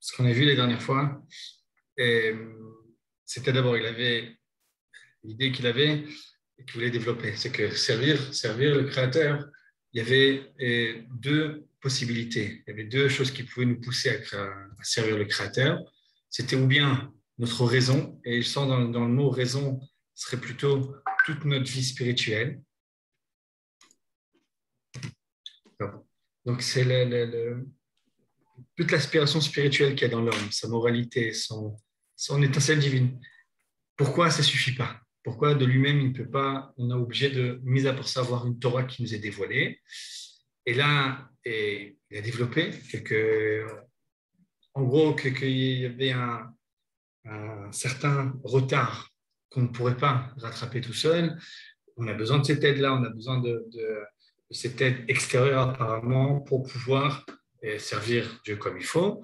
Ce qu'on a vu les dernières fois, et, c'était d'abord, il avait l'idée qu'il avait et qu'il voulait développer, c'est que servir le Créateur, il y avait deux possibilités, il y avait deux choses qui pouvaient nous pousser à servir le Créateur. C'était ou bien notre raison, et je sens dans le mot raison, ce serait plutôt toute notre vie spirituelle. Donc, c'est toute l'aspiration spirituelle qu'il y a dans l'homme, sa moralité, son étincelle divine. Pourquoi ça ne suffit pas? Pourquoi de lui-même il ne peut pas? On est obligé de, mis à part ça, avoir une Torah qui nous est dévoilée. Et là, il a développé en gros, qu'il y avait un certain retard qu'on ne pourrait pas rattraper tout seul. On a besoin de cette aide-là, on a besoin de cette aide extérieure apparemment pour pouvoir servir Dieu comme il faut.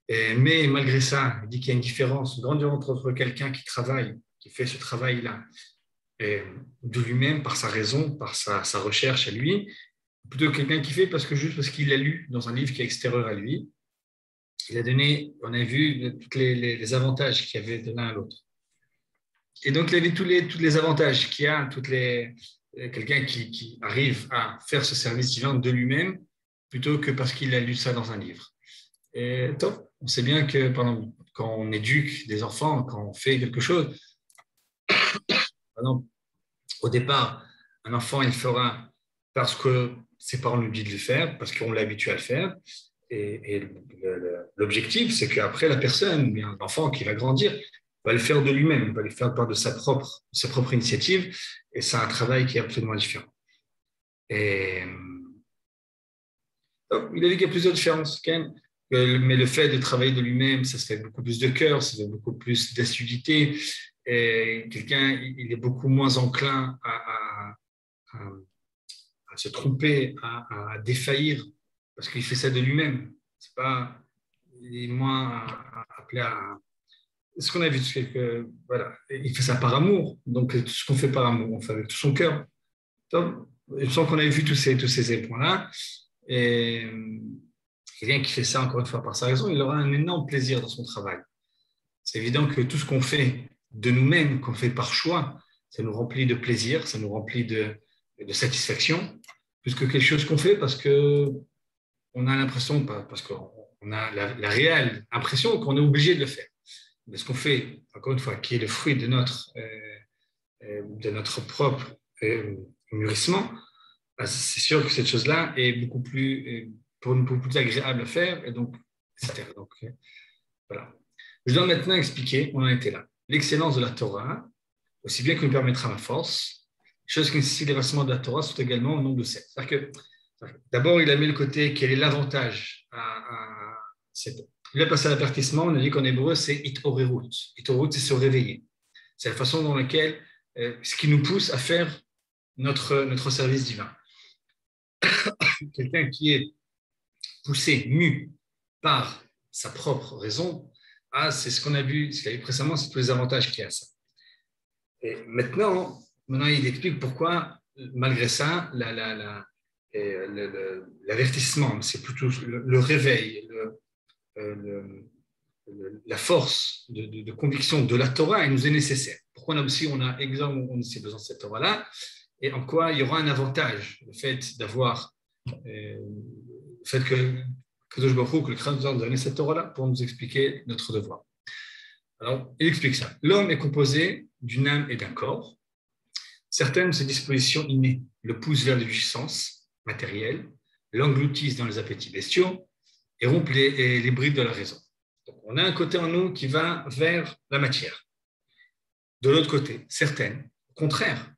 Mais malgré ça, il dit qu'il y a une différence, une grande différence entre quelqu'un qui travaille, qui fait ce travail-là de lui-même, par sa raison, par sa recherche à lui, plutôt que quelqu'un qui fait juste parce qu'il l'a lu dans un livre qui est extérieur à lui. Il a donné, on a vu tous les avantages qu'il y avait de l'un à l'autre. Et donc, il y avait tous les avantages qu'il y a, quelqu'un qui arrive à faire ce service divin de lui-même, plutôt que parce qu'il a lu ça dans un livre. Et top, on sait bien que quand on éduque des enfants, quand on fait quelque chose, par exemple, au départ, un enfant, il fera parce que ses parents lui disent de le faire, parce qu'on l'a habitué à le faire. Et l'objectif, c'est qu'après, la personne, bien l'enfant qui va grandir, va le faire de lui-même, va le faire par de sa propre initiative. Et c'est un travail qui est absolument différent. Et il a dit qu'il y a plusieurs différences, mais le fait de travailler de lui-même, ça se fait beaucoup plus de cœur, ça se fait beaucoup plus d'assiduité. Et quelqu'un, il est beaucoup moins enclin à se tromper, à défaillir, parce qu'il fait ça de lui-même. C'est pas, il est moins appelé à. Ce qu'on a vu, c'est que voilà, il fait ça par amour. Donc tout ce qu'on fait par amour, on fait avec tout son cœur. Donc, il me semble qu'on avait vu tous ces éléments-là. Et quelqu'un qui fait ça, encore une fois, par sa raison, il aura un énorme plaisir dans son travail. C'est évident que tout ce qu'on fait de nous-mêmes, qu'on fait par choix, ça nous remplit de plaisir, ça nous remplit de satisfaction, plus que quelque chose qu'on fait parce qu'on a l'impression, parce qu'on a la réelle impression qu'on est obligé de le faire. Mais ce qu'on fait, encore une fois, qui est le fruit de notre propre mûrissement, c'est sûr que cette chose-là est beaucoup plus agréable à faire, et donc, etc. Donc, voilà. Je dois maintenant expliquer, on en était là, l'excellence de la Torah, aussi bien que nous permettra ma force, chose qui nécessite les versements de la Torah sont également au nombre de 7. C'est-à-dire que, d'abord, il a mis le côté, quel est l'avantage à cette. Il a passé à l'avertissement, on a dit qu'en hébreu, c'est itorerut. Itorerut, c'est se réveiller. C'est la façon dans laquelle, ce qui nous pousse à faire notre service divin. Quelqu'un qui est poussé, mu par sa propre raison, c'est ce qu'on a vu, ce qu'il y a eu précédemment, c'est tous les avantages qu'il y a à ça. Et maintenant, il explique pourquoi, malgré ça, l'avertissement, c'est plutôt le réveil, la force de conviction de la Torah, elle nous est nécessaire. Pourquoi on a exemple, on a besoin de cette Torah-là, et en quoi il y aura un avantage, le fait d'avoir, le fait que Kadosh Baruch Hu, que le Créateur nous a donné cette Torah-là pour nous expliquer notre devoir. Alors, il explique ça. L'homme est composé d'une âme et d'un corps. Certaines de ces dispositions innées le poussent vers les jouissances matérielles, l'engloutissent dans les appétits bestiaux et rompent les brides de la raison. Donc, on a un côté en nous qui va vers la matière. De l'autre côté, certaines, au contraire,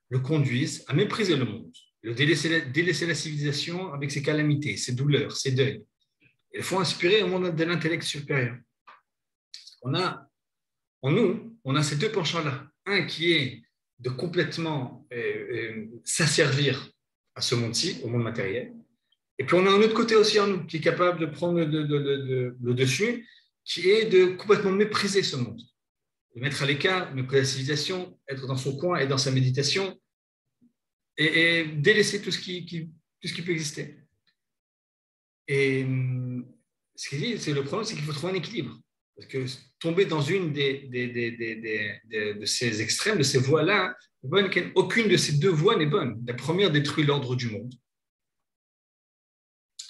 le conduisent à mépriser le monde, délaisser la civilisation avec ses calamités, ses douleurs, ses deuils. Elles font inspirer au monde de l'intellect supérieur. En nous, on a ces deux penchants-là. Un qui est de complètement s'asservir à ce monde-ci, au monde matériel. Et puis on a un autre côté aussi en nous qui est capable de prendre le dessus, qui est de complètement mépriser ce monde, de mettre à l'écart, mépriser la civilisation, être dans son coin et dans sa méditation, et délaisser tout ce qui peut exister. Et ce qu'il dit, c'est le problème, c'est qu'il faut trouver un équilibre. Parce que tomber dans une de ces extrêmes, de ces voies-là, aucune de ces deux voies n'est bonne. La première détruit l'ordre du monde.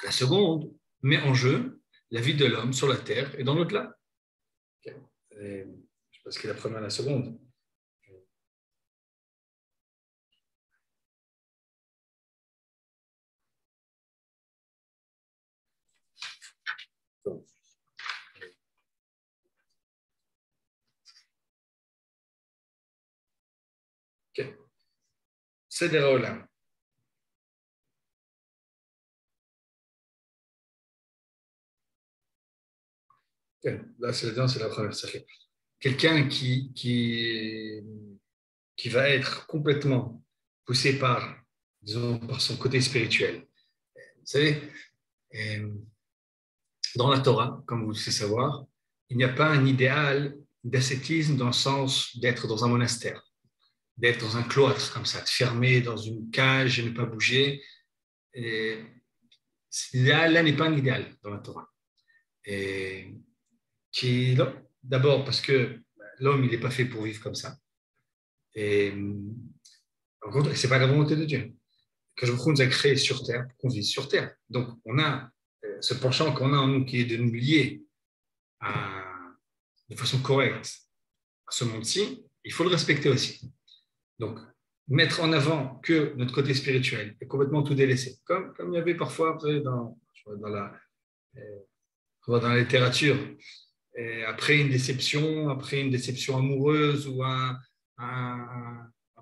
La seconde met en jeu la vie de l'homme sur la terre et dans l'au-delà. Okay. Je ne sais pas ce qu'est la première et la seconde. Okay. C'est des rôles. Là, c'est la première. Quelqu'un qui va être complètement poussé par, disons, par son côté spirituel. Vous savez, dans la Torah, comme vous le savez savoir, il n'y a pas un idéal d'ascétisme dans le sens d'être dans un monastère, d'être dans un cloître comme ça, de fermer dans une cage et ne pas bouger. L'idéal, là, n'est pas un idéal dans la Torah. D'abord parce que l'homme, il n'est pas fait pour vivre comme ça. Et en contre, ce n'est pas la volonté de Dieu. Que je nous a créé sur Terre pour qu'on vive sur Terre. Donc, on a ce penchant qu'on a en nous qui est de nous lier de façon correcte à ce monde-ci. Il faut le respecter aussi. Donc, mettre en avant que notre côté spirituel est complètement tout délaissé, comme il y avait parfois, vous savez, dans la littérature, après une déception amoureuse ou un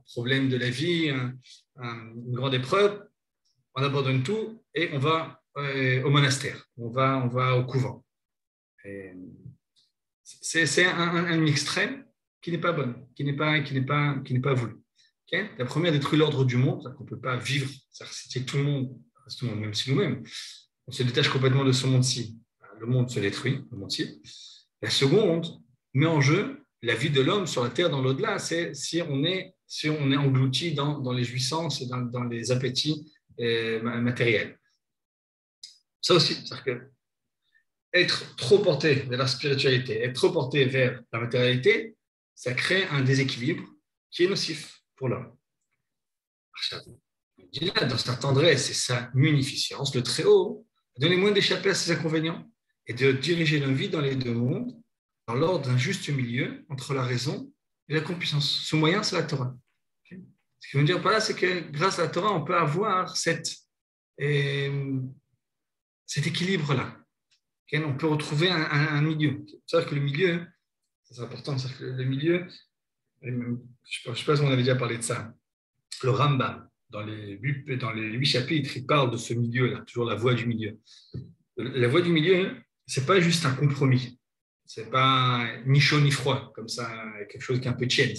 problème de la vie, une grande épreuve, on abandonne tout et on va au monastère, on va au couvent. C'est un extrême qui n'est pas bon, qui n'est pas voulu. Okay? La première détruit l'ordre du monde, qu'on ne peut pas vivre, c'est tout le monde, même si nous-mêmes, on se détache complètement de ce monde-ci. Le monde se détruit, le monde-ci. La seconde met en jeu la vie de l'homme sur la terre dans l'au-delà, c'est si on est englouti dans les jouissances et dans les appétits matériels. Ça aussi, c'est-à-dire que être trop porté vers la spiritualité, être trop porté vers la matérialité, ça crée un déséquilibre qui est nocif pour l'homme. Dans sa tendresse et sa munificence, le Très-Haut a donné moyen d'échapper à ses inconvénients et de diriger nos vies dans les deux mondes, dans l'ordre d'un juste milieu entre la raison et la compuissance. Ce moyen, c'est la Torah. Okay. Ce qui veut dire par là, c'est que grâce à la Torah, on peut avoir cet équilibre-là. Okay. On peut retrouver un milieu. C'est-à-dire que le milieu, c'est important, c'est-à-dire que le milieu, je ne sais pas si on avait déjà parlé de ça, le Rambam, dans les 8 chapitres, il parle de ce milieu-là, toujours la voie du milieu. La voie du milieu, ce n'est pas juste un compromis. Ce n'est pas ni chaud ni froid, comme ça, quelque chose qui est un peu tiède.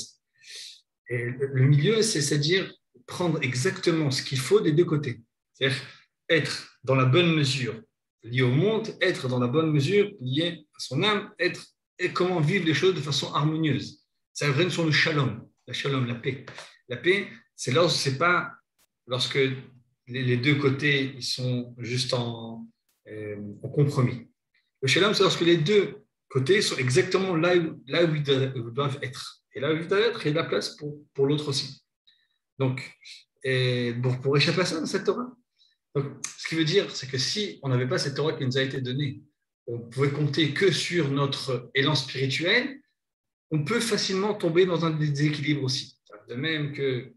Et le milieu, c'est-à-dire prendre exactement ce qu'il faut des deux côtés. C'est-à-dire être dans la bonne mesure lié au monde, être dans la bonne mesure lié à son âme, et comment vivre les choses de façon harmonieuse. Ça revient sur le shalom, la paix. La paix, c'est là où c'est pas lorsque les deux côtés ils sont juste en compromis. Le shalom, c'est lorsque les deux côtés sont exactement là où ils doivent être. Et là où ils doivent être, il y a de la place pour l'autre aussi. Donc, pour échapper à ça dans cette Torah. Donc, ce qui veut dire, c'est que si on n'avait pas cette Torah qui nous a été donnée, on pouvait compter que sur notre élan spirituel, on peut facilement tomber dans un déséquilibre aussi. De même que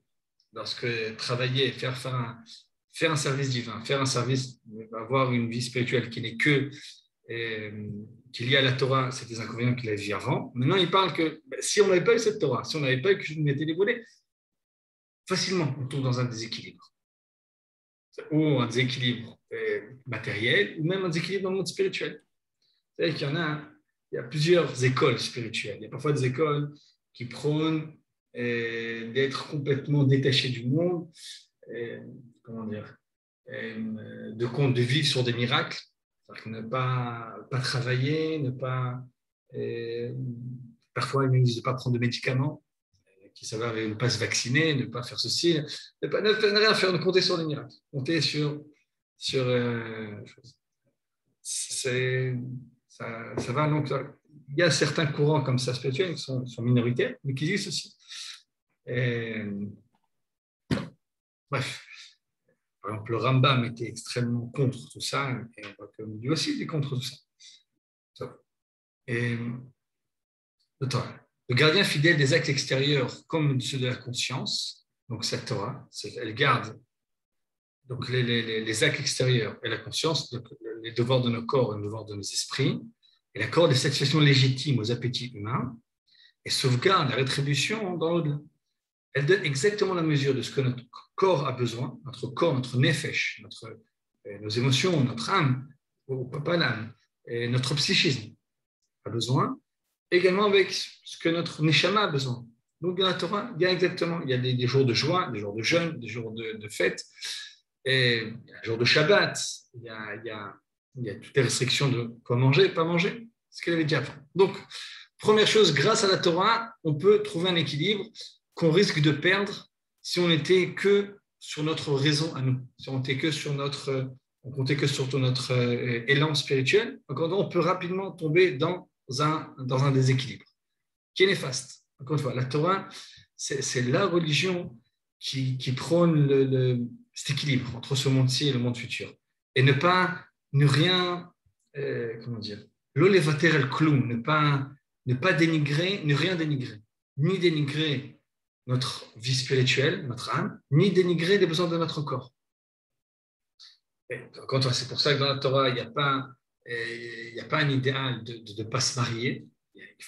lorsque travailler, faire un service divin, faire un service, avoir une vie spirituelle qui n'est que qui est liée à la Torah, c'est des inconvénients qu'il a vu avant. Maintenant, il parle que si on n'avait pas eu cette Torah, si on n'avait pas eu que je m'étais dévoilé, facilement on tombe dans un déséquilibre. Ou un déséquilibre matériel, ou même un déséquilibre dans le monde spirituel. C'est-à-dire qu'il y a plusieurs écoles spirituelles. Il y a parfois des écoles qui prônent d'être complètement détachés du monde, de vivre sur des miracles, c'est-à-dire que ne pas travailler, ne pas parfois ils disent de ne pas prendre de médicaments, qui s'avèrent ne pas se vacciner, ne pas faire ceci, ne rien faire, ne compter sur les miracles, compter sur ça va. Donc, il y a certains courants comme ça spirituels qui sont minoritaires, mais qui existent aussi. Et, bref, par exemple, le Rambam était extrêmement contre tout ça, et on voit que lui aussi il est contre tout ça. Et le gardien fidèle des actes extérieurs comme ceux de la conscience, donc cette Torah, elle garde donc les actes extérieurs et la conscience, donc les devoirs de nos corps et les devoirs de nos esprits, elle accorde des satisfactions légitimes aux appétits humains et sauvegarde la rétribution dans l'au-delà. Elle donne exactement la mesure de ce que notre corps a besoin, notre corps, notre nefesh, nos émotions, notre âme, ou pas l'âme, et notre psychisme a besoin, également avec ce que notre neshama a besoin. Donc, dans la Torah, il y a exactement, il y a des jours de joie, des jours de jeûne, des jours de fête, et il y a un jour de Shabbat, il y a toutes les restrictions de quoi manger, pas manger, ce qu'elle avait déjà fait. Donc, première chose, grâce à la Torah, on peut trouver un équilibre qu'on risque de perdre si on n'était que sur notre raison à nous, si on n'était que sur on comptait que sur notre élan spirituel. Donc, on peut rapidement tomber dans un déséquilibre qui est néfaste. Encore une fois, la Torah, c'est la religion qui prône cet équilibre entre ce monde-ci et le monde futur. Et ne rien, comment dire, l'olevater el kloum, ne pas dénigrer, ne rien dénigrer, ni dénigrer notre vie spirituelle, notre âme, ni dénigrer les besoins de notre corps. C'est pour ça que dans la Torah, il n'y a pas un idéal de ne pas se marier.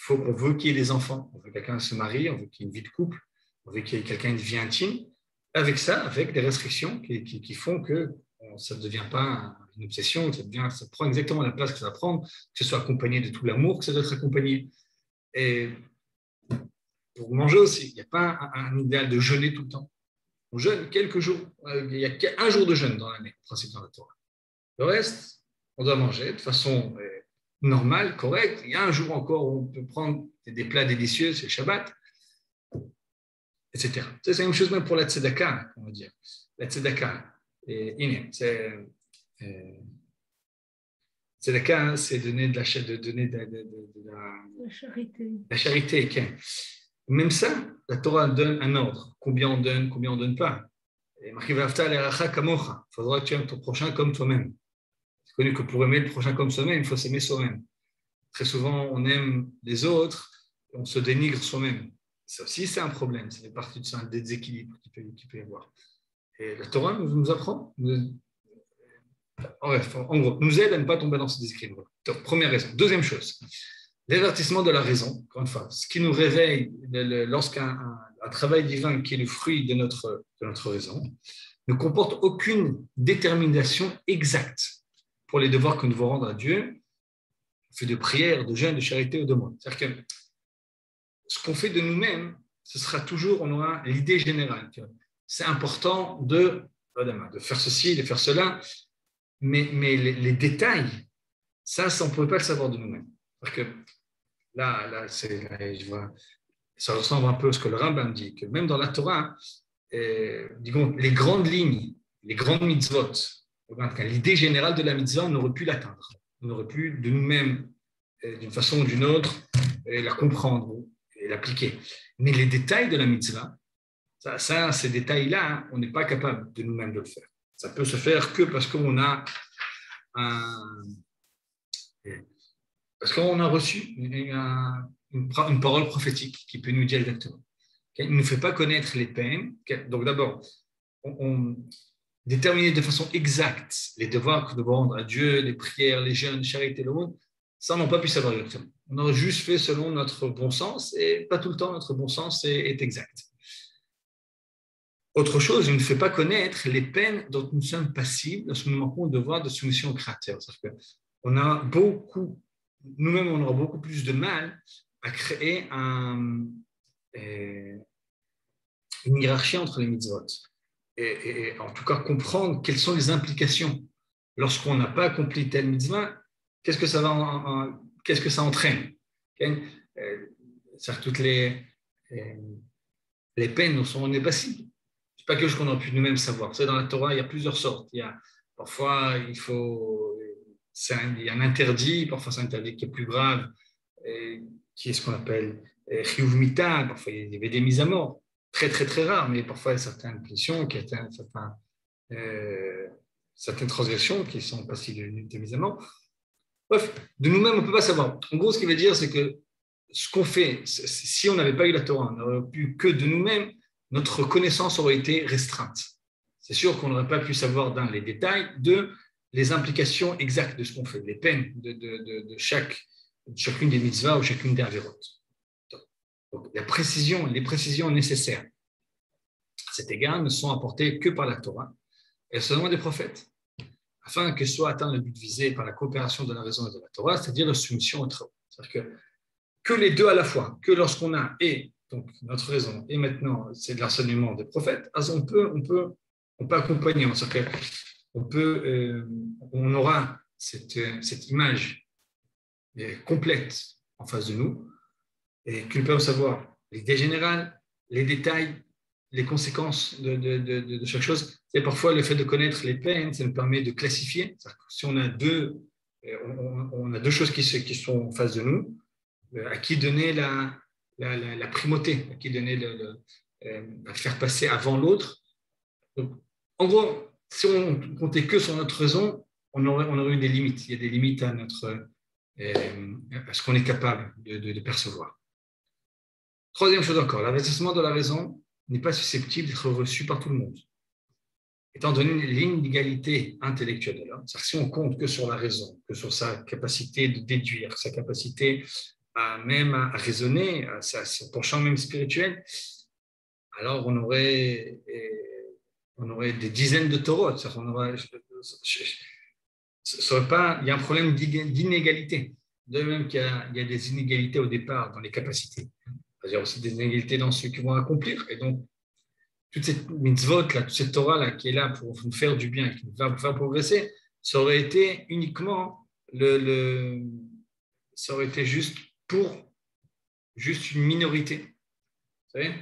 On veut qu'il y ait des enfants, on veut que quelqu'un se marie, on veut qu'il y ait une vie de couple, on veut qu'il y ait quelqu'un une vie intime. Avec ça, avec des restrictions qui font que ça ne devient pas une obsession, ça prend exactement la place que ça va prendre, que ce soit accompagné de tout l'amour que ça doit être accompagné. Et pour manger aussi, il n'y a pas un idéal de jeûner tout le temps. On jeûne quelques jours, il y a un jour de jeûne dans l'année, en principe dans la Torah. Le reste, on doit manger de façon normale, correcte. Il y a un jour encore où on peut prendre des plats délicieux, c'est le Shabbat, etc. C'est la même chose même pour la tzedaka, on va dire. La tzedaka, tzedaka, c'est donner de la charité. Okay. Même ça, la Torah donne un ordre. Combien on donne pas. Il faudra que tu aimes ton prochain comme toi-même. C'est connu que pour aimer le prochain comme soi-même, il faut s'aimer soi-même. Très souvent, on aime les autres et on se dénigre soi-même. Ça aussi, c'est un problème. Ça fait partie de un déséquilibre qu'il peut y avoir. Et la Torah nous apprend, en gros, nous aide à ne pas tomber dans ce déséquilibre. Donc, première raison. Deuxième chose, l'avertissement de la raison. Encore une fois, ce qui nous réveille lorsqu'un travail divin qui est le fruit de notre raison ne comporte aucune détermination exacte pour les devoirs que nous devons rendre à Dieu, fait de prière, de jeûne, de charité ou de moi. C'est-à-dire que ce qu'on fait de nous-mêmes, ce sera toujours, on aura l'idée générale. C'est important de faire ceci, de faire cela, mais les détails, ça on ne pouvait pas le savoir de nous-mêmes. Parce que là, je vois, ça ressemble un peu à ce que le Rambam dit, que même dans la Torah, disons, les grandes lignes, les grandes mitzvot, l'idée générale de la mitzvah, on aurait pu l'atteindre. On aurait pu de nous-mêmes, d'une façon ou d'une autre, la comprendre et l'appliquer. Mais les détails de la mitzvah, ces détails-là, on n'est pas capable de nous-mêmes de le faire. Ça peut se faire que parce qu'on a reçu une parole prophétique qui peut nous dire exactement. Il ne nous fait pas connaître les peines. Donc d'abord, on déterminer de façon exacte les devoirs que nous devons rendre à Dieu, les prières, les jeûnes, les charités, le monde, ça on n'a pas pu savoir exactement. On a juste fait selon notre bon sens et pas tout le temps notre bon sens est exact. Autre chose, il ne fait pas connaître les peines dont nous sommes passibles lorsque nous manquons le devoir de soumission au Créateur. C'est-à-dire qu'on a nous-mêmes, on aura beaucoup plus de mal à créer une hiérarchie entre les mitzvot. Et en tout cas comprendre quelles sont les implications lorsqu'on n'a pas accompli telle mitzvah, qu'est-ce que ça entraîne. C'est-à-dire que toutes les peines dont on est passible. Ce n'est pas quelque chose qu'on aurait pu nous-mêmes savoir. Dans la Torah, il y a plusieurs sortes. Parfois, il y a un interdit, parfois c'est un interdit qui est plus grave, qui est ce qu'on appelle chiyuv mita, parfois il y avait des mises à mort, très très très rares, mais parfois il y a certaines punitions, certaines transgressions qui sont passibles de mise à mort. Bref, de nous-mêmes, on ne peut pas savoir. En gros, ce qu'il veut dire, c'est que ce qu'on fait, si on n'avait pas eu la Torah, on n'aurait pu que de nous-mêmes, notre connaissance aurait été restreinte. C'est sûr qu'on n'aurait pas pu savoir dans les détails les implications exactes de ce qu'on fait, les peines de chacune des mitzvahs ou chacune des avérotes. Donc, les précisions nécessaires à cet égard ne sont apportées que par la Torah et seulement des prophètes, afin que soit atteint le but visé par la coopération de la raison et de la Torah, c'est-à-dire la soumission au travail. C'est-à-dire que les deux à la fois, que lorsqu'on a et donc notre raison et maintenant c'est de l'enseignement des prophètes, on peut accompagner, c'est-à-dire on aura cette image complète en face de nous et qu'on peut savoir l'idée générale, les détails, les conséquences de chaque chose. Et parfois, le fait de connaître les peines, ça nous permet de classifier. Si on a deux choses qui sont en face de nous, à qui donner la primauté, à qui donner à faire passer avant l'autre. Donc, en gros, si on comptait que sur notre raison, on aurait eu des limites. Il y a des limites à ce qu'on est capable de percevoir. Troisième chose encore, l'investissement de la raison n'est pas susceptible d'être reçu par tout le monde. Étant donné l'inégalité intellectuelle de l'homme, c'est-à-dire si on compte que sur la raison, que sur sa capacité de déduire, sa capacité même à raisonner, son penchant même spirituel, alors on aurait des dizaines de taureaux. Il y a un problème d'inégalité. De même qu'il y a des inégalités au départ dans les capacités. Il y a aussi des inégalités dans ceux qui vont accomplir. Et donc, toute cette mitzvot, toute cette Torah qui est là pour nous faire du bien, qui va nous faire progresser, ça aurait été uniquement ça aurait été juste une minorité. Vous savez,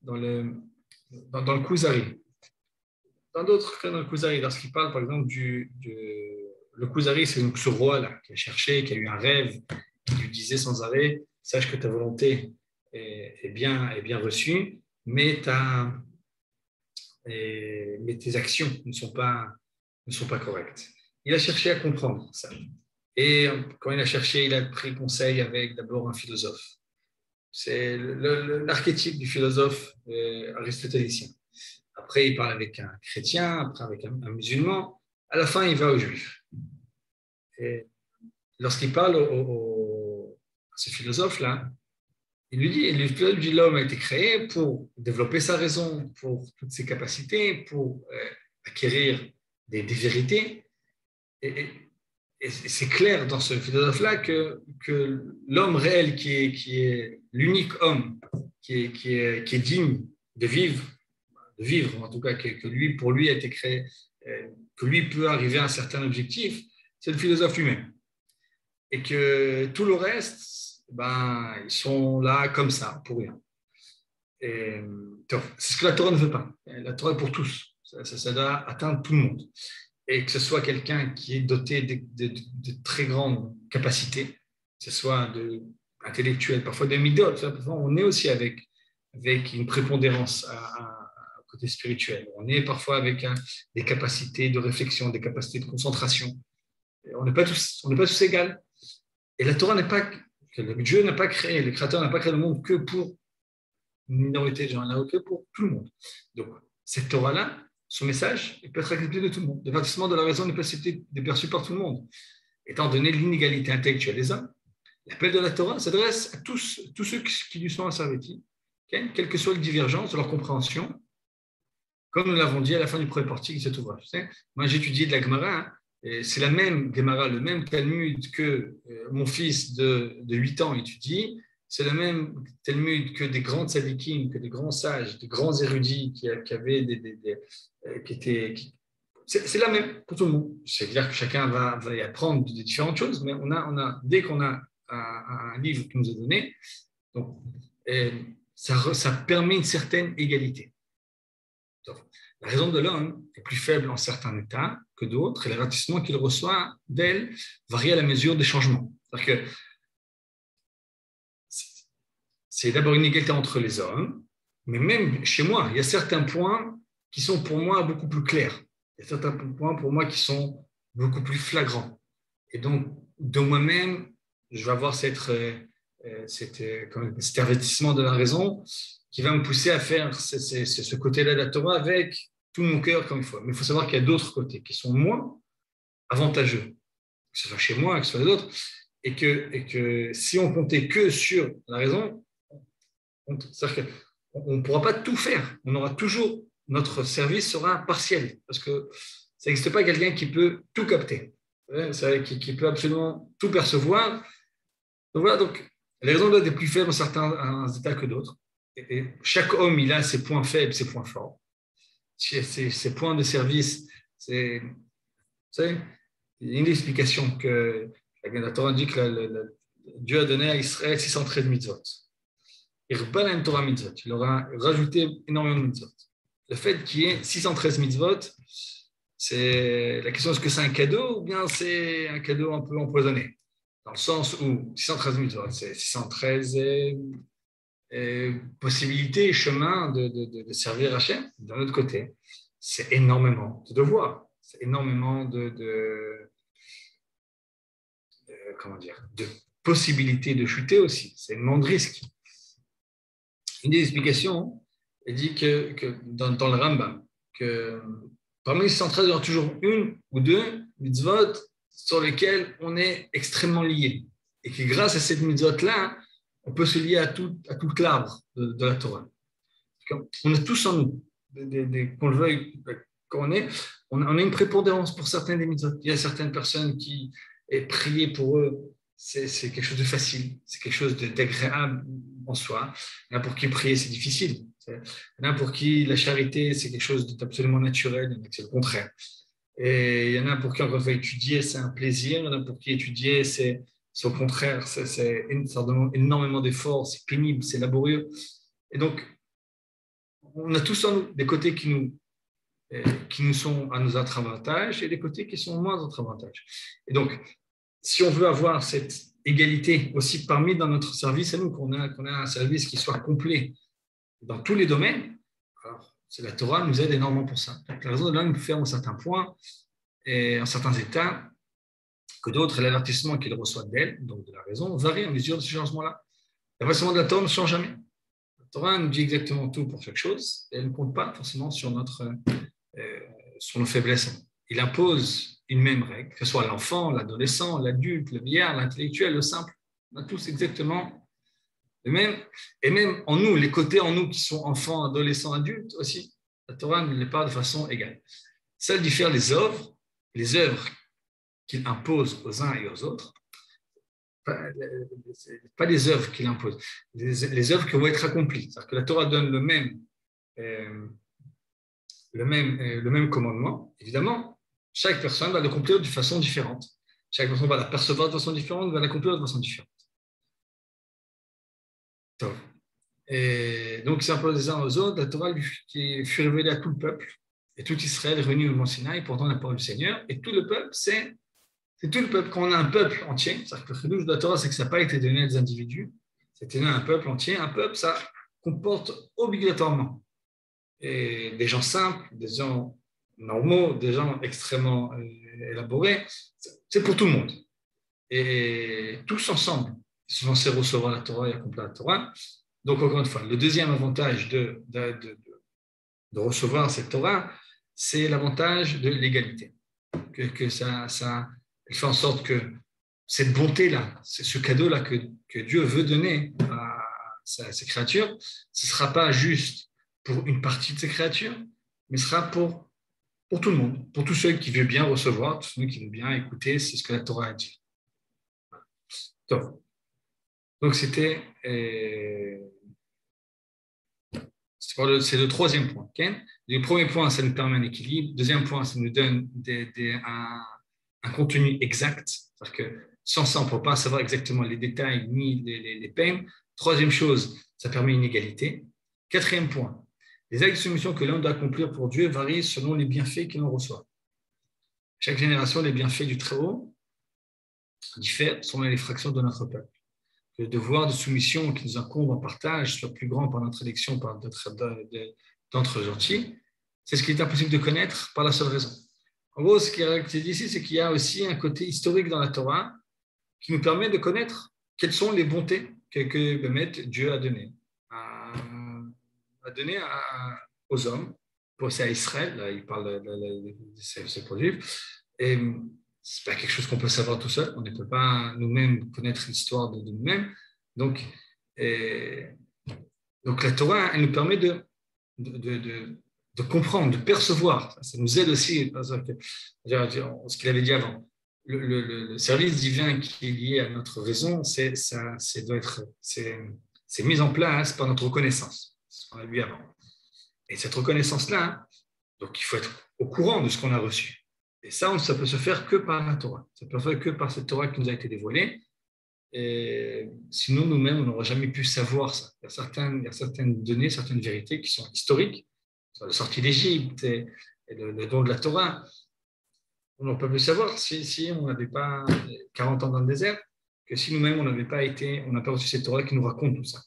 dans le Kuzari. Dans d'autres cas, dans le Kuzari, lorsqu'il parle par exemple le Kuzari, c'est donc ce roi-là qui a cherché, qui a eu un rêve, qui lui disait sans arrêt, sache que ta volonté est bien reçue, mais tes actions ne sont pas correctes. Il a cherché à comprendre ça. Et quand il a cherché, il a pris conseil avec d'abord un philosophe. C'est l'archétype du philosophe aristotélicien. Après, il parle avec un chrétien, après avec un musulman. À la fin, il va aux juifs. Et lorsqu'il parle à ce philosophe-là, il lui dit l'homme a été créé pour développer sa raison, pour toutes ses capacités, pour acquérir des vérités. Et c'est clair dans ce philosophe-là que l'homme réel qui est l'unique homme qui est digne de vivre en tout cas, que lui, pour lui a été créé, que lui peut arriver à un certain objectif, c'est le philosophe lui-même. Et que tout le reste, ils sont là comme ça, pour rien. Et, c'est ce que la Torah ne veut pas. La Torah est pour tous. Ça doit atteindre tout le monde. Et que ce soit quelqu'un qui est doté de très grandes capacités, que ce soit intellectuel, parfois de midot, parfois on est aussi avec une prépondérance côté spirituel. On est parfois avec des capacités de réflexion, des capacités de concentration. Et on n'est pas tous égaux. Et la Torah Dieu n'a pas créé, le Créateur n'a pas créé le monde que pour une minorité de gens, il n'a créé pour tout le monde. Donc, cette Torah-là, son message, il peut être accepté de tout le monde. L'avertissement de la raison n'est pas perçu par tout le monde. Étant donné l'inégalité intellectuelle des hommes, l'appel de la Torah s'adresse à tous ceux qui lui sont asservis, quelle que soit la divergence de leur compréhension, comme nous l'avons dit à la fin du premier portique de cet ouvrage. Moi, j'ai étudié de la Gemara, c'est la même Gemara, le même Talmud que mon fils de 8 ans étudie, c'est le même Talmud que des grands tzadikim, que des grands sages, des grands érudits qui avaient c'est la même pour tout le monde. C'est-à-dire que chacun va y apprendre des différentes choses, mais dès qu'on a un livre qui nous est donné, donc, ça permet une certaine égalité. Donc, la raison de l'homme est plus faible en certains états que d'autres et l'avertissement qu'il reçoit d'elle varie à la mesure des changements. C'est-à-dire que c'est d'abord une égalité entre les hommes, mais même chez moi, il y a certains points qui sont pour moi beaucoup plus clairs. Il y a certains points pour moi qui sont beaucoup plus flagrants. Et donc, de moi-même, je vais avoir cet avertissement de la raison qui va me pousser à faire ce côté-là de la Torah avec tout mon cœur comme il faut. Mais il faut savoir qu'il y a d'autres côtés qui sont moins avantageux, que ce soit chez moi, que ce soit les autres, et que si on comptait que sur la raison, c'est-à-dire qu'on ne pourra pas tout faire. On aura toujours, notre service sera partiel, parce que ça n'existe pas quelqu'un qui peut tout capter, qui peut absolument tout percevoir. Donc voilà, donc les raisons doivent être plus faibles dans certains états que d'autres. Et chaque homme, il a ses points faibles, ses points forts. Ses points de service, c'est une explication que la Torah dit que Dieu a donné à Israël 613 mitzvot. Il leur a rajouté énormément de mitzvot. Le fait qu'il y ait 613 mitzvot, c'est la question, est-ce que c'est un cadeau ou bien c'est un cadeau un peu empoisonné? Dans le sens où 613 mitzvot, c'est 613 possibilités et chemins de servir Hachem. D'un autre côté, c'est énormément de devoirs, c'est énormément de possibilités de chuter aussi, c'est énormément de risques. Une des explications, elle dit que dans le Rambam, que parmi les 613, il y aura toujours une ou deux mitzvot sur lesquelles on est extrêmement lié. Et que grâce à cette mitzvot-là, on peut se lier à tout l'arbre de la Torah. On a tous en nous, qu'on le veuille, qu'on on a une prépondérance pour certains des mitzvot. Il y a certaines personnes qui, prier pour eux, c'est quelque chose de facile, c'est quelque chose d'agréable en soi. Il y en a pour qui prier, c'est difficile. Il y en a pour qui la charité, c'est quelque chose d'absolument naturel, c'est le contraire. Et il y en a pour qui, encore une fois, étudier, c'est un plaisir. Il y en a pour qui étudier, c'est au contraire, ça demande énormément d'efforts, c'est pénible, c'est laborieux. Et donc, on a tous en nous des côtés qui nous sont à notre avantage et des côtés qui sont moins à notre avantage. Et donc, si on veut avoir cette égalité aussi parmi dans notre service à nous, qu'on a un service qui soit complet dans tous les domaines, alors la Torah nous aide énormément pour ça. Donc, la raison de là nous fait en certains points et en certains états que d'autres, l'avertissement qu'il reçoit d'elle, donc de la raison, varie à mesure de ce changement-là. L'avertissement de la Torah ne change jamais. La Torah nous dit exactement tout pour chaque chose et elle ne compte pas forcément sur nos faiblesses. Il impose une même règle, que ce soit l'enfant, l'adolescent, l'adulte, le vieillard, l'intellectuel, le simple. On a tous exactement le même. Et même en nous, les côtés en nous qui sont enfants, adolescents, adultes aussi, la Torah ne les parle de façon égale. Seul diffère les œuvres qu'il impose aux uns et aux autres. Pas les œuvres qu'il impose, les œuvres qui vont être accomplies. C'est-à-dire que la Torah donne le même commandement. Évidemment, chaque personne va l'accomplir de façon différente. Chaque personne va la percevoir de façon différente, va l'accomplir de façon différente. Et donc, c'est imposé les uns aux autres. La Torah qui fut révélée à tout le peuple. Et tout Israël est revenu au Mont Sinaï, portant la parole du Seigneur. Et tout le peuple, c'est tout le peuple. Quand on a un peuple entier, c'est-à-dire que le chidouche de la Torah, c'est que ça n'a pas été donné à des individus, c'était donné à un peuple entier. Un peuple, ça comporte obligatoirement des gens simples, des gens normaux, des gens extrêmement élaborés. C'est pour tout le monde. Et tous ensemble, ils sont censés recevoir la Torah et accomplir la Torah. Donc, encore une fois, le deuxième avantage de recevoir cette Torah, c'est l'avantage de l'égalité. Que ça elle fait en sorte que cette bonté-là, ce cadeau-là que Dieu veut donner à ses créatures, ce ne sera pas juste pour une partie de ses créatures, mais ce sera pour tout le monde, pour tous ceux qui veulent bien recevoir, tous ceux qui veulent bien écouter, c'est ce que la Torah a dit. Donc, c'est le troisième point. Okay? Le premier point, ça nous permet un équilibre. Deuxième point, ça nous donne un contenu exact. C'est-à-dire que sans ça, on ne peut pas savoir exactement les détails ni les peines. Troisième chose, ça permet une égalité. Quatrième point, les actes de soumission que l'homme doit accomplir pour Dieu varient selon les bienfaits qu'il en reçoit. Chaque génération, les bienfaits du Très-Haut diffèrent selon les fractions de notre peuple. Le devoir de soumission qui nous incombe en partage soit plus grand par notre élection par d'entre gentils, c'est ce qui est impossible de connaître par la seule raison. En gros, ce qui est dit ici, c'est qu'il y a aussi un côté historique dans la Torah qui nous permet de connaître quelles sont les bontés que Dieu a données aux hommes, pour ça à Israël, là, il parle c'est pour Juifs, et ce n'est pas quelque chose qu'on peut savoir tout seul, on ne peut pas nous-mêmes connaître l'histoire de nous-mêmes, donc la Torah, elle nous permet de comprendre, de percevoir, ça nous aide aussi, ce qu'il avait dit avant, le service divin qui est lié à notre raison, c'est mis en place par notre reconnaissance, ce qu'on a vu avant. Et cette reconnaissance-là, donc il faut être au courant de ce qu'on a reçu. Et ça peut se faire que par la Torah. Ça peut se faire que par cette Torah qui nous a été dévoilée. Et sinon, nous-mêmes, on n'aurait jamais pu savoir ça. Il y a certaines données, certaines vérités qui sont historiques, sur la sortie d'Égypte et le don de la Torah. On ne peut plus savoir si on n'avait pas 40 ans dans le désert, que si nous-mêmes, on n'a pas reçu cette Torah qui nous raconte tout ça.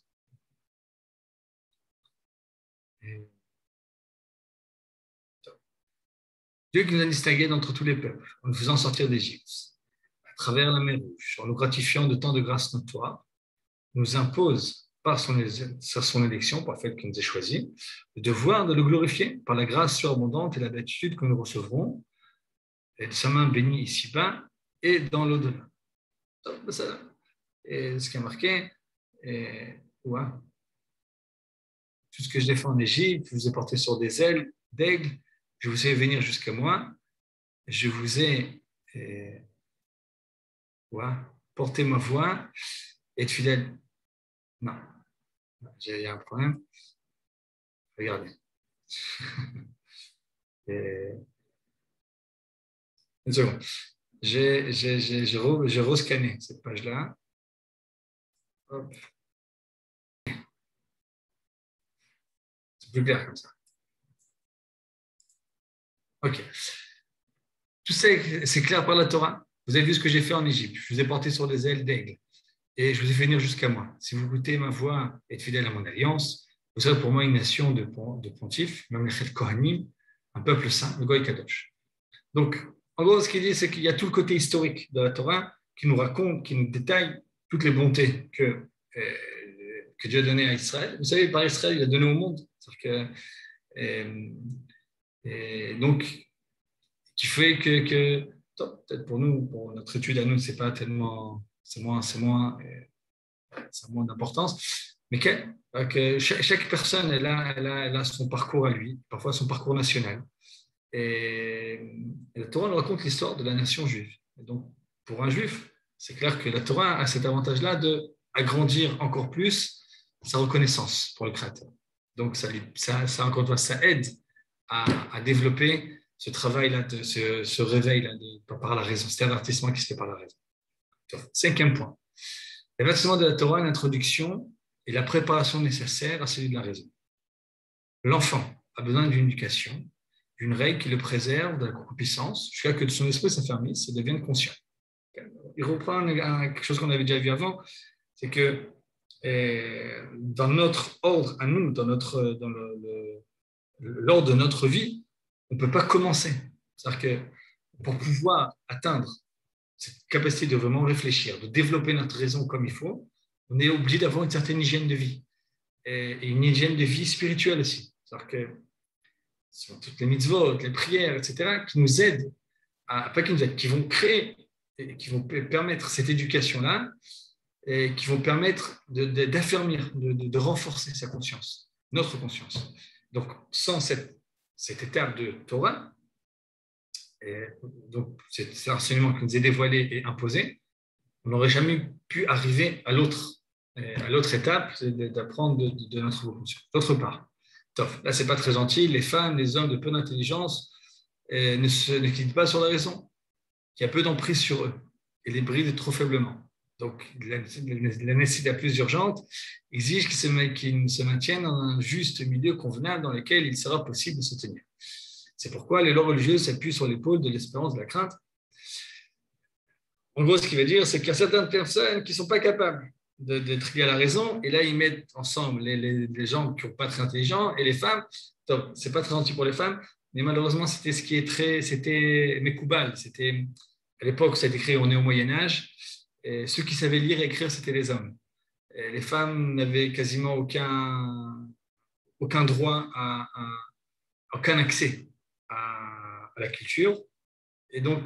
Dieu qui nous a distingués d'entre tous les peuples, en nous faisant sortir d'Égypte, à travers la mer Rouge, en nous gratifiant de tant de grâces notoires, nous impose, par son élection, par le fait qu'il nous ait choisis, le devoir de le glorifier par la grâce surabondante et la béatitude que nous recevrons, et de sa main bénie ici-bas et dans l'au-delà. Et ce qui est marqué, ouais, tout ce que j'ai fait en Égypte, je vous ai porté sur des ailes d'aigle, je vous ai fait venir jusqu'à moi, je vous ai porté ma voix, être fidèle. Non, il y a un problème. Regardez. Une seconde. J'ai rescanné cette page-là. Hop. C'est plus clair comme ça. Ok. Tout ça, c'est clair par la Torah. Vous avez vu ce que j'ai fait en Égypte. Je vous ai porté sur des ailes d'aigle et je vous ai fait venir jusqu'à moi. Si vous écoutez ma voix et êtes fidèle à mon alliance, vous serez pour moi une nation de pontifes, même les Kohanim, un peuple saint, le Goy Kadosh. Donc, en gros, ce qu'il dit, c'est qu'il y a tout le côté historique de la Torah qui nous raconte, qui nous détaille toutes les bontés que Dieu a données à Israël. Vous savez, par Israël, il a donné au monde. C'est-à-dire que, donc, qui fait que peut-être pour nous, pour notre étude à nous, c'est pas tellement, c'est moins d'importance, mais que chaque personne, elle a son parcours à lui, parfois son parcours national. Et la Torah nous raconte l'histoire de la nation juive. Et donc, pour un juif, c'est clair que la Torah a cet avantage-là d'agrandir encore plus sa reconnaissance pour le Créateur. Donc, ça encore une fois, ça aide à développer ce travail-là, ce réveil-là par la raison, cet avertissement qui se fait par la raison. 5e point. L'avertissement de la Torah, l'introduction et la préparation nécessaire à celui de la raison. L'enfant a besoin d'une éducation, d'une règle qui le préserve de la concupiscence, jusqu'à ce que son esprit s'affermisse et devienne conscient. Il reprend quelque chose qu'on avait déjà vu avant, c'est que dans notre ordre à nous, dans l'ordre de notre vie, on ne peut pas commencer. C'est-à-dire que pour pouvoir atteindre cette capacité de vraiment réfléchir, de développer notre raison comme il faut, on est obligé d'avoir une certaine hygiène de vie et une hygiène de vie spirituelle aussi. C'est-à-dire que ce sont toutes les mitzvot, les prières, etc., qui nous aident, qui vont créer et qui vont permettre cette éducation-là et qui vont permettre d'affermir, de renforcer sa conscience, notre conscience. Donc, sans cette étape de Torah, donc cet enseignement qui nous est dévoilé et imposé, on n'aurait jamais pu arriver à l'autre étape, c'est d'apprendre de notre conscience. D'autre part, là, ce n'est pas très gentil, les femmes, les hommes de peu d'intelligence ne quittent pas sur la raison, qui a peu d'emprise sur eux et les bride trop faiblement. Donc, la nécessité la plus urgente exige qu'ils se maintiennent dans un juste milieu convenable dans lequel il sera possible de se tenir. C'est pourquoi les lois religieuses s'appuient sur l'épaule de l'espérance, de la crainte. En gros, ce qu'il veut dire, c'est qu'il y a certaines personnes qui ne sont pas capables d'être liées à la raison, et là, ils mettent ensemble les gens qui ne sont pas très intelligents et les femmes. Ce n'est pas très gentil pour les femmes, mais malheureusement, c'était ce qui est c'était Mekoubal. C'était, à l'époque, ça a été créé, on est au Moyen-Âge, et ceux qui savaient lire et écrire, c'était les hommes. Et les femmes n'avaient quasiment aucun droit, aucun accès à la culture, et donc,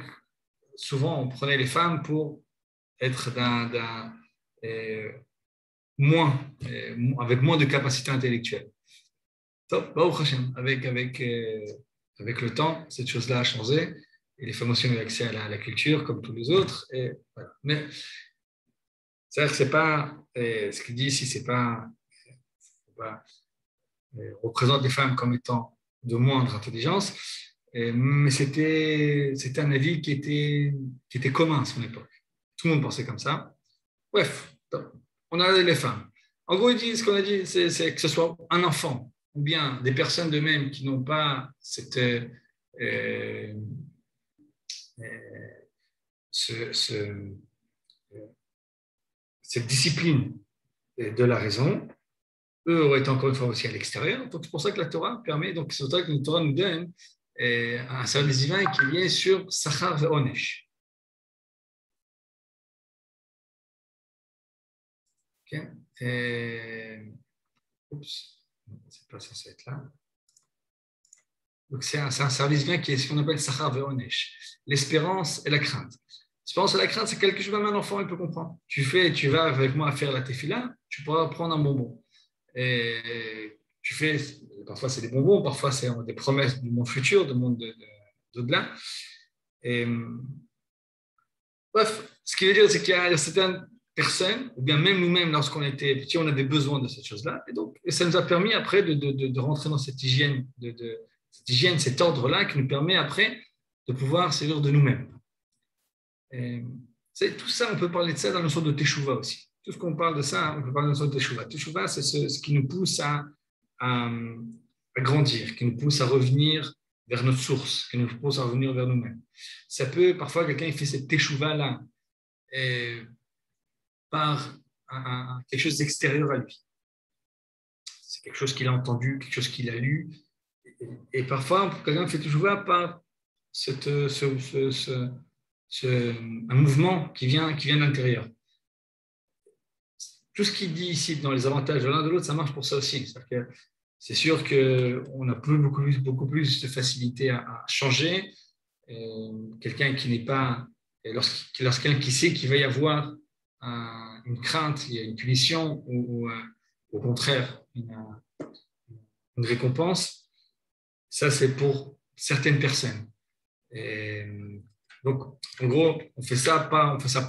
souvent, on prenait les femmes pour être avec moins de capacité intellectuelle. Top, Baruch Hashem, avec le temps, cette chose-là a changé et les femmes aussi ont eu accès à la culture comme tous les autres. Et voilà. Mais c'est-à-dire que c'est pas, ce qu'il dit ici, c'est pas, représente les femmes comme étant de moindre intelligence, mais c'était un avis qui était commun à son époque. Tout le monde pensait comme ça. Bref, on a les femmes. En gros, ce qu'on a dit, c'est que ce soit un enfant ou bien des personnes de même qui n'ont pas cette discipline de la raison, eux auraient été encore une fois aussi à l'extérieur. Donc, c'est pour ça que la Torah permet, donc c'est pour ça que la Torah nous donne un service divin qui est sur Sachar ve'Onesh. Okay. Oups, c'est pas censé être là. Donc, c'est un service divin qui est ce qu'on appelle Sachar ve'Onesh, l'espérance et la crainte. L'espérance et la crainte, c'est quelque chose que même un enfant il peut comprendre. Tu vas avec moi faire la tefila, tu pourras prendre un bonbon. Et tu fais, parfois c'est des bonbons, parfois c'est des promesses du monde futur, du monde d'au-delà. Et, bref, ce qui veut dire, c'est qu'il y a certaines personnes, ou bien même nous-mêmes, lorsqu'on était petits, on avait besoin de cette chose-là. Et ça nous a permis après de rentrer dans cette hygiène, cet ordre-là qui nous permet après de pouvoir servir de nous-mêmes. Et, tout ça, on peut parler de ça dans le sens de Teshuvah aussi. Tout ce qu'on parle de ça, on peut parler de Teshuvah. Teshuvah, c'est ce qui nous pousse à grandir, qui nous pousse à revenir vers notre source, qui nous pousse à revenir vers nous-mêmes. Ça peut, parfois, quelqu'un il fait cette Teshuvah-là par quelque chose d'extérieur à lui. C'est quelque chose qu'il a entendu, quelque chose qu'il a lu. Et parfois, quelqu'un fait Teshuvah par un mouvement qui vient de l'intérieur. Tout ce qu'il dit ici dans les avantages de l'un de l'autre, ça marche pour ça aussi. C'est sûr qu'on a beaucoup plus de facilité à changer. Quelqu'un qui n'est pas, lorsqu'un qui sait qu'il va y avoir une crainte, il y a une punition ou au contraire une récompense, ça c'est pour certaines personnes. Et donc, en gros, on fait ça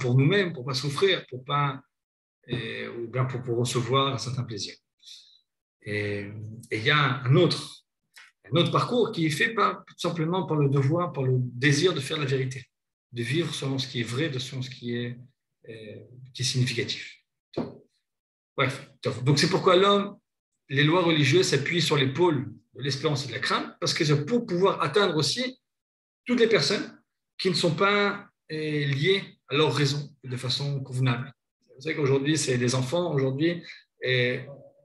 pour nous-mêmes, pour ne pas souffrir, ou bien pour recevoir un certain plaisir. Et il y a un autre parcours qui est fait tout simplement par le devoir, par le désir de faire la vérité, de vivre selon ce qui est vrai, selon ce qui est significatif. Bref, donc c'est pourquoi les lois religieuses s'appuient sur l'épaule de l'espérance et de la crainte, parce que c'est pour pouvoir atteindre aussi toutes les personnes qui ne sont pas liées à leur raison de façon convenable. Vous savez qu'aujourd'hui, c'est des enfants, aujourd'hui,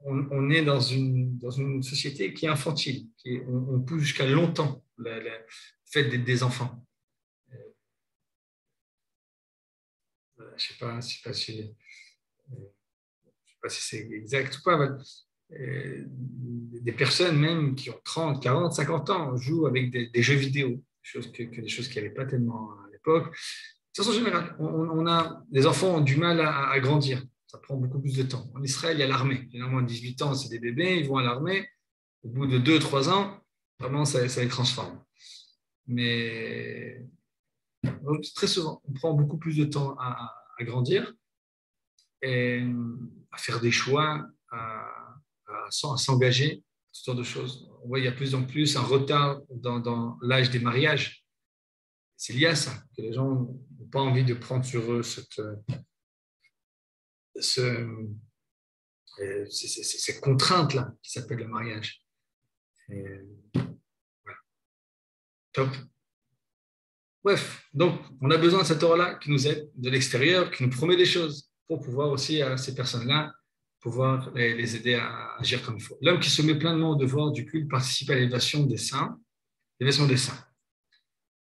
on est dans une société qui est infantile, on pousse jusqu'à longtemps le fait d'être des enfants. Je ne sais pas si c'est exact ou pas. Des personnes même qui ont 30, 40, 50 ans jouent avec des jeux vidéo, des choses qu'il n'y avait pas tellement à l'époque. De façon générale, les enfants ont du mal à grandir. Ça prend beaucoup plus de temps. En Israël, il y a l'armée. Généralement, à 18 ans, c'est des bébés, ils vont à l'armée. Au bout de 2-3 ans, vraiment, ça les transforme. Mais très souvent, on prend beaucoup plus de temps à grandir et à faire des choix, à s'engager, toutes sortes de choses. On voit il y a de plus en plus un retard dans l'âge des mariages. C'est lié à ça, que les gens n'ont pas envie de prendre sur eux ces contraintes-là qui s'appellent le mariage. Et, voilà. Top. Bref, donc on a besoin de cette Torah-là qui nous aide de l'extérieur, qui nous promet des choses pour pouvoir aussi, à ces personnes-là, pouvoir les aider à agir comme il faut. L'homme qui se met pleinement au devoir du culte participe à l'élévation des saints, l'élévation des saints.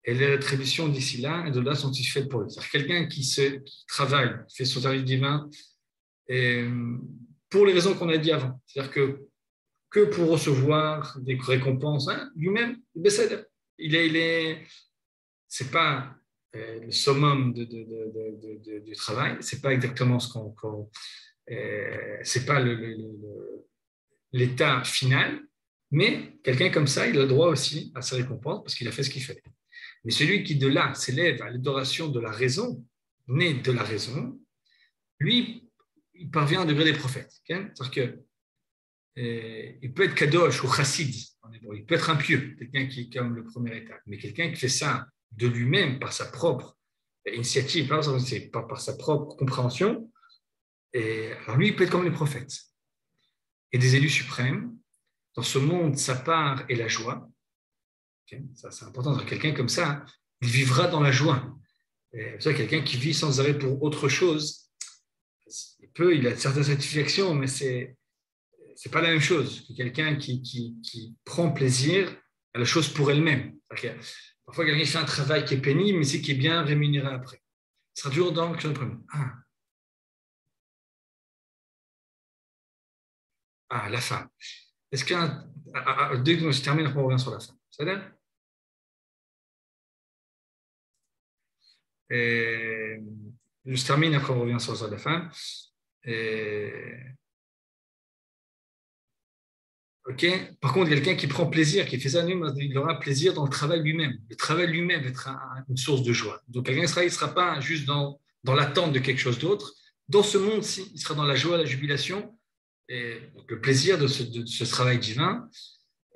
Et les rétributions d'ici là et de là sont faites pour lui. C'est-à-dire quelqu'un qui travaille, qui fait son service divin, et pour les raisons qu'on a dit avant. C'est-à-dire que pour recevoir des récompenses, hein, lui-même, c'est pas le summum du travail, c'est pas exactement ce c'est pas l'état final, mais quelqu'un comme ça, il a le droit aussi à sa récompense parce qu'il a fait ce qu'il fallait. Mais celui qui de là s'élève à l'adoration de la raison, né de la raison, lui, il parvient au degré des prophètes. Okay? C'est-à-dire que il peut être kadosh ou chassid, il peut être impieux, quelqu'un qui est comme le premier état, mais quelqu'un qui fait ça de lui-même, par sa propre initiative, par sa propre compréhension, et alors lui, il peut être comme les prophètes. Et des élus suprêmes, dans ce monde, sa part est la joie. Okay? Ça, c'est important. Quelqu'un comme ça, il vivra dans la joie. C'est quelqu'un qui vit sans arrêt pour autre chose. Il a certaines satisfactions, mais c'est pas la même chose que quelqu'un qui prend plaisir à la chose pour elle-même. Parfois, quelqu'un fait un travail qui est pénible, mais c'est qui est bien rémunéré après. Il sera toujours dans quelque chose de premier. La femme. Est-ce dès que je termine, après on revient sur la femme. C'est-à-dire je termine, après on revient sur la femme. Okay. Par contre, quelqu'un qui prend plaisir, qui fait ça, il aura plaisir dans le travail lui-même. Le travail lui-même être une source de joie. Donc, quelqu'un il ne sera pas juste dans l'attente de quelque chose d'autre. Dans ce monde-ci, il sera dans la joie, la jubilation, et donc le plaisir de ce travail divin.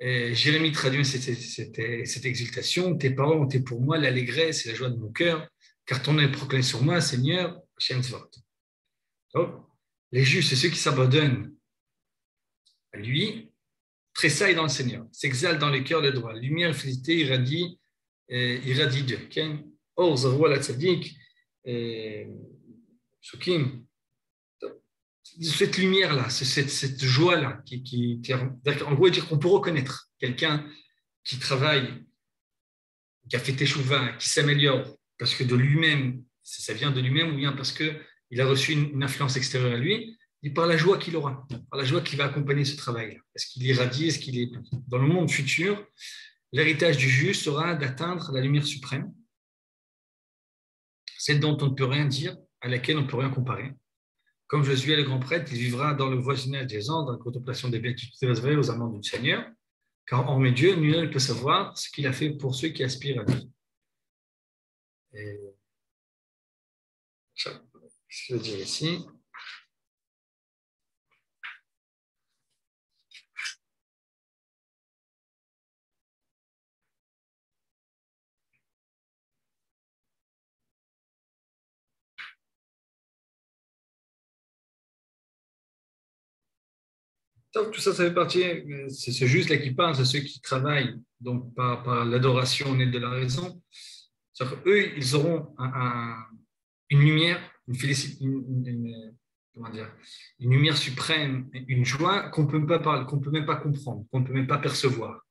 Et Jérémie traduit cette exultation. Tes paroles ont été pour moi l'allégresse et la joie de mon cœur, car ton nom est proclamé sur moi, Seigneur, Shem Tzvot. Les justes, c'est ceux qui s'abandonnent à lui, tressaille dans le Seigneur, s'exalte dans les cœurs de droit, lumière et félicité irradie d'eux. Or, Zarwa la Tzadik, Shukim, cette lumière-là, cette joie-là, en gros, dire qu'on peut reconnaître quelqu'un qui travaille, qui a fait teshuva, qui s'améliore, parce que de lui-même, ça vient de lui-même, ou bien parce qu'il a reçu une influence extérieure à lui, et par la joie qu'il aura, par la joie qui va accompagner ce travail-là. Est-ce qu'il irradie, est-ce qu'il est dans le monde futur, l'héritage du juste sera d'atteindre la lumière suprême, celle dont on ne peut rien dire, à laquelle on ne peut rien comparer. Comme Josué le grand prêtre, il vivra dans le voisinage des anges, dans la contemplation des béatitudes réservées aux amants du Seigneur, car hormis Dieu, nul ne peut savoir ce qu'il a fait pour ceux qui aspirent à lui. Qu'est-ce que je veux dire ici? Donc, tout ça, ça fait partie, c'est juste là qui parle, c'est ceux qui travaillent donc par l'adoration née de la raison. Eux, ils auront une lumière, une lumière suprême, une joie qu'on peut même pas comprendre, qu'on ne peut même pas percevoir.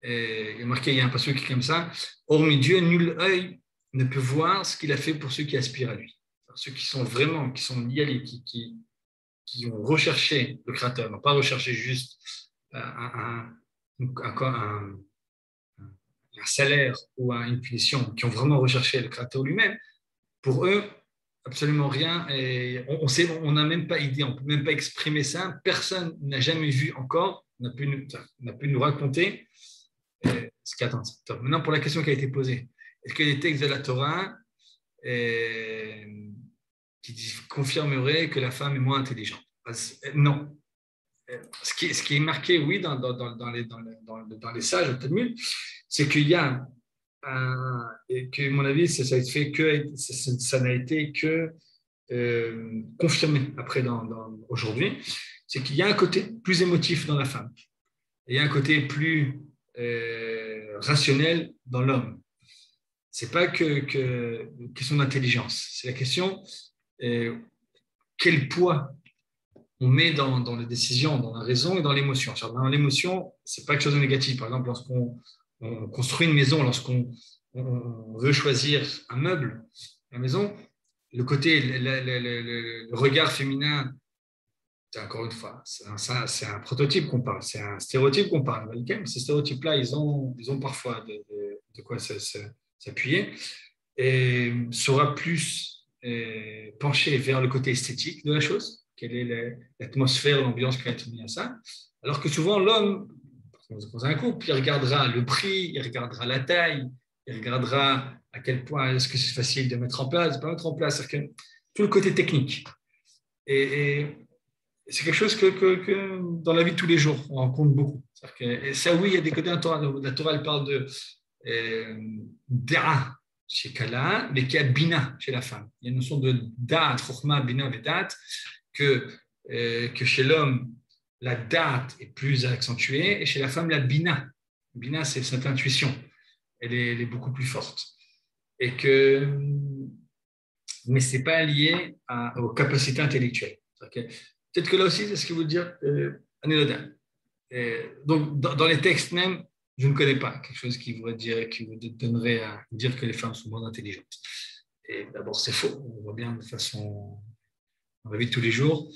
Et il y a marqué, il y a un passage qui est comme ça, hormis Dieu, nul œil ne peut voir ce qu'il a fait pour ceux qui aspirent à lui. Ceux qui sont vraiment, qui sont liés à lui, qui ont recherché le Créateur, n'ont pas recherché juste un salaire ou une punition, qui ont vraiment recherché le Créateur lui-même, pour eux, absolument rien. Et on n'a même pas idée, on ne peut même pas exprimer ça. Personne n'a jamais vu encore, n'a pu nous raconter ce qui attend. Maintenant, pour la question qui a été posée, est-ce qu'il y a des textes de la Torah qui confirmeraient que la femme est moins intelligente? Non. Ce qui est marqué, oui, dans les sages, au Talmud, c'est qu'il y a et que, à mon avis, ça n'a été que confirmé après aujourd'hui, c'est qu'il y a un côté plus émotif dans la femme. Il y a un côté plus rationnelle dans l'homme. Ce n'est pas que question d'intelligence. C'est la question quel poids on met dans les décisions, dans la raison et dans l'émotion. Dans l'émotion, ce n'est pas quelque chose de négatif. Par exemple, lorsqu'on construit une maison, lorsqu'on veut choisir un meuble, la maison, le côté, le regard féminin, c'est encore une fois, c'est un prototype qu'on parle, c'est un stéréotype qu'on parle. Ces stéréotypes-là, ils ont parfois de quoi s'appuyer et sera plus penché vers le côté esthétique de la chose. Quelle est l'atmosphère, l'ambiance qui va être mise à ça. Alors que souvent, l'homme, dans un couple, il regardera le prix, il regardera la taille, il regardera à quel point est-ce que c'est facile de mettre en place, de ne pas mettre en place. C'est-à-dire que tout le côté technique. Et c'est quelque chose que dans la vie de tous les jours, on rencontre beaucoup. Et ça, oui, il y a des côtés de la Torah. La Torah, elle parle de da'a chez Kala, mais qui a bina chez la femme. Il y a une notion de da'at, chokhma, bina, vedat, que chez l'homme, la date est plus accentuée, et chez la femme, la bina. Bina, c'est cette intuition. Elle est beaucoup plus forte. Mais ce n'est pas lié aux capacités intellectuelles. Peut-être que là aussi, c'est ce que veut dire Anéloda. Donc, dans les textes même, je ne connais pas quelque chose qui vous donnerait à dire que les femmes sont moins intelligentes. Et d'abord, c'est faux. On voit bien de façon dans la vie de tous les jours.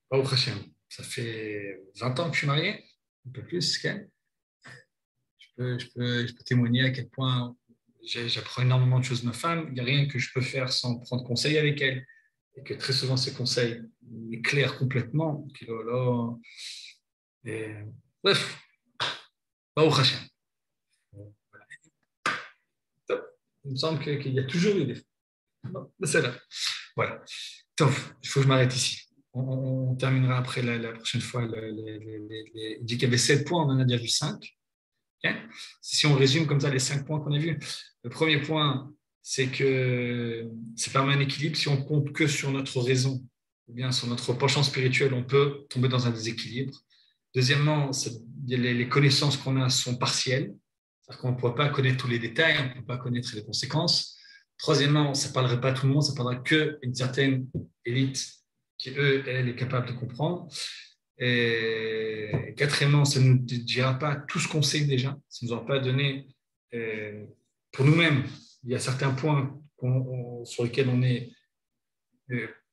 Pas au Hachem. Ça fait 20 ans que je suis marié, un peu plus. Je peux témoigner à quel point j'apprends énormément de choses de ma femme. Il n'y a rien que je peux faire sans prendre conseil avec elle. Et que très souvent, ces conseils m'éclairent complètement. Bref, pas au Hachem. Il me semble qu'il y a toujours eu des femmes. C'est là. Voilà. Donc, il faut que je m'arrête ici. On terminera après la prochaine fois. Il dit qu'il y avait 7 points, on en a déjà vu 5. Okay? Si on résume comme ça les 5 points qu'on a vus, le premier point, c'est que ça permet un équilibre. Si on compte que sur notre raison ou bien sur notre penchant spirituel, on peut tomber dans un déséquilibre. Deuxièmement, les connaissances qu'on a sont partielles. C'est-à-dire qu'on ne pourra pas connaître tous les détails, on ne peut pas connaître les conséquences. Troisièmement, ça ne parlerait pas à tout le monde, ça ne parlera qu'une certaine élite qui, elle est capable de comprendre. Et quatrièmement, ça ne nous dira pas tout ce qu'on sait déjà, ça ne nous aura pas donné pour nous-mêmes. Il y a certains points sur lesquels on est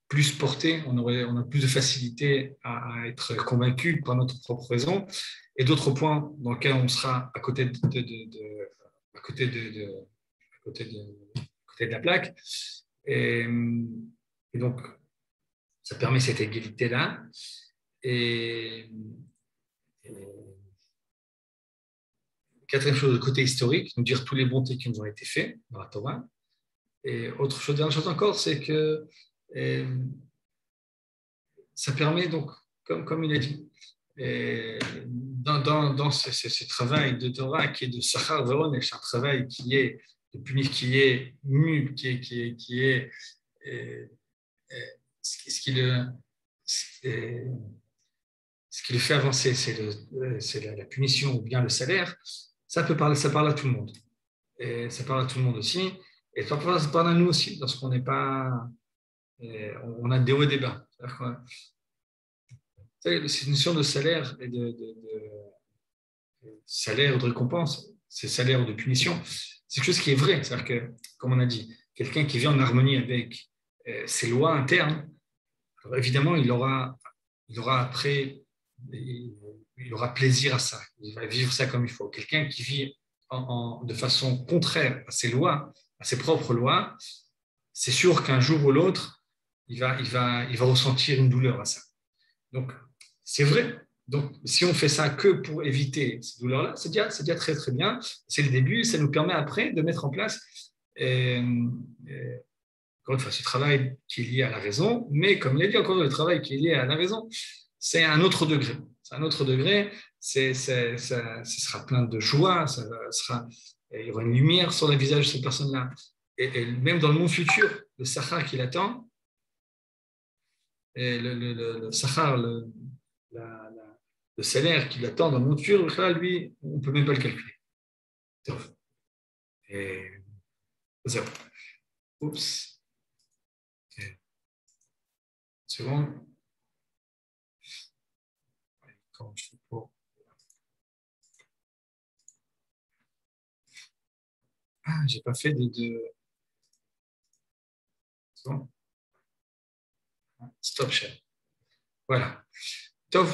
plus porté, on a plus de facilité à être convaincu par notre propre raison, et d'autres points dans lesquels on sera à côté de la plaque. Et donc, ça permet cette égalité-là. Et quatrième chose, le côté historique, nous dire tous les bontés qui nous ont été faits dans la Torah. Et autre chose, dernière chose encore, c'est que ça permet donc, comme il a dit, dans ce travail de Torah qui est de Sachar Veronesh, un travail qui est de punir, qui est nul, qui est ce qui le fait avancer, c'est la punition ou bien le salaire. Ça parle à tout le monde. Et ça parle à tout le monde aussi. Et ça parle à nous aussi, lorsqu'on n'est pas. On a des hauts et des bas. Cette notion de salaire et de salaire ou de récompense, c'est salaire ou de punition, c'est quelque chose qui est vrai. C'est-à-dire que, comme on a dit, quelqu'un qui vit en harmonie avec ses lois internes, alors évidemment, il aura après, il aura plaisir à ça. Il va vivre ça comme il faut. Quelqu'un qui vit de façon contraire à ses lois, à ses propres lois, c'est sûr qu'un jour ou l'autre, il va ressentir une douleur à ça. Donc, c'est vrai. Donc, si on fait ça que pour éviter ces douleurs-là, c'est déjà très, très bien. C'est le début. Ça nous permet après de mettre en place, encore une fois, ce travail qui est lié à la raison. Mais comme il a dit encore, le travail qui est lié à la raison, c'est un autre degré. C'est un autre degré. Ça sera plein de joie. Il y aura une lumière sur le visage de cette personne-là. Et même dans le monde futur, le Sachar qui l'attend, et le Sachar, le salaire qu'il attend dans mon futur, lui, on ne peut même pas le calculer. Et zéro. Oups. Une seconde. Comment je fais pour... Ah, j'ai pas fait de... Bon. Stop share. Voilà. Top.